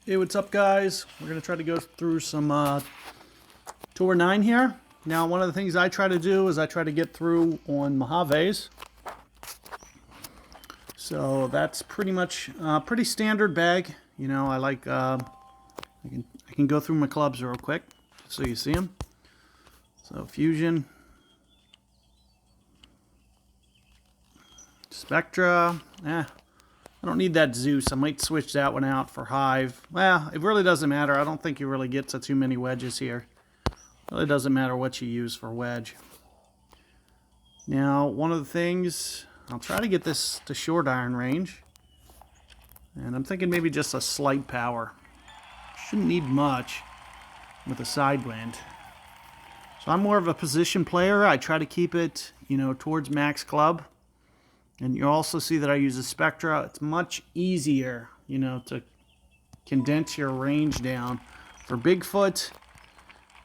Hey, what's up, guys? We're going to try to go through some Tour 9 here. Now, one of the things I try to do is I try to get through on Mojaves. So that's pretty much pretty standard bag. You know, I like I can go through my clubs real quick so you see them. So Fusion, Spectra. I don't need that Zeus. I might switch that one out for Hive. Well, it really doesn't matter. I don't think you really get to too many wedges here. It really doesn't matter what you use for wedge. Now, one of the things, I'll try to get this to short iron range. And I'm thinking maybe just a slight power. Shouldn't need much with a side wind. So I'm more of a position player. I try to keep it, you know, towards max club. And you also see that I use a Spectra. It's much easier, you know, to condense your range down for Bigfoot.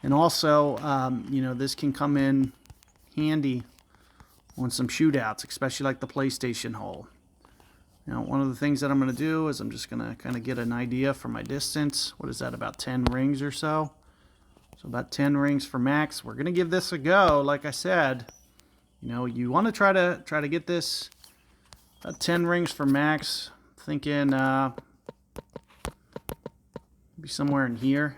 And also, you know, this can come in handy on some shootouts, especially like the PlayStation hole. Now, one of the things that I'm going to do is I'm just going to kind of get an idea for my distance. What is that, about 10 rings or so? So about 10 rings for max. We're going to give this a go. Like I said, you know, you want to try to get this about 10 rings for max. Thinking maybe somewhere in here.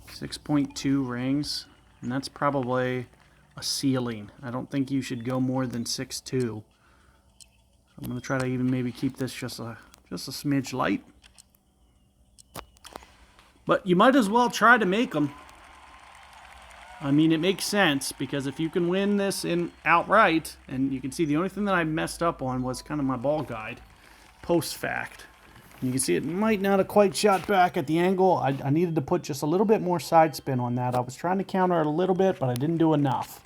6.2 rings, and that's probably a ceiling. I don't think you should go more than 6.2. I'm going to try to even maybe keep this just a smidge light. But you might as well try to make them. I mean, it makes sense, because if you can win this in outright, and you can see the only thing that I messed up on was kind of my ball guide, post fact. You can see it might not have quite shot back at the angle. I needed to put just a little bit more side spin on that. I was trying to counter it a little bit, but I didn't do enough.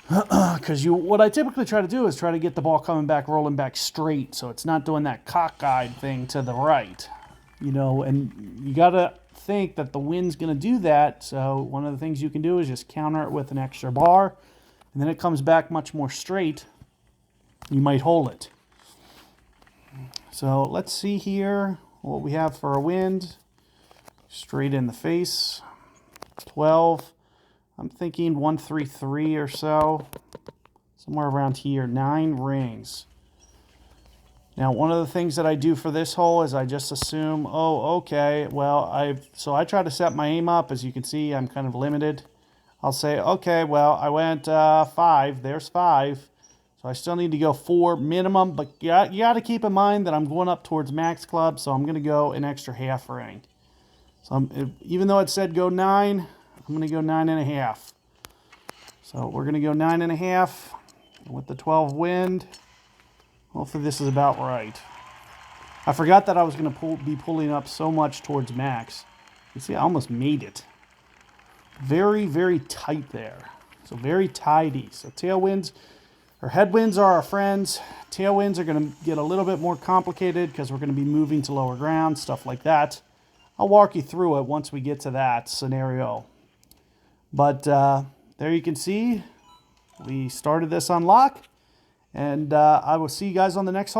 Because what I typically try to do is try to get the ball coming back, rolling back straight, so it's not doing that cockeyed thing to the right. You know, and you got to think that the wind's going to do that, so one of the things you can do is just counter it with an extra bar, and then it comes back much more straight. You might hold it. So let's see here what we have for a wind. Straight in the face. 12. I'm thinking 133 or so. Somewhere around here. 9 rings. Now, one of the things that I do for this hole is I just assume, oh, okay, well, I try to set my aim up. As you can see, I'm kind of limited. I'll say, okay, well, I went 5. There's 5. So I still need to go 4 minimum, but you got to keep in mind that I'm going up towards max club, so I'm going to go an extra half ring. So even though it said go 9, I'm going to go 9.5. So we're going to go 9.5 with the 12 wind. Hopefully this is about right. I forgot that I was going to be pulling up so much towards max. You see, I almost made it. Very, very tight there. So very tidy. So tailwinds. Our headwinds are our friends. Tailwinds are going to get a little bit more complicated because we're going to be moving to lower ground, stuff like that. I'll walk you through it once we get to that scenario. But there you can see we started this on lock, and I will see you guys on the next hole.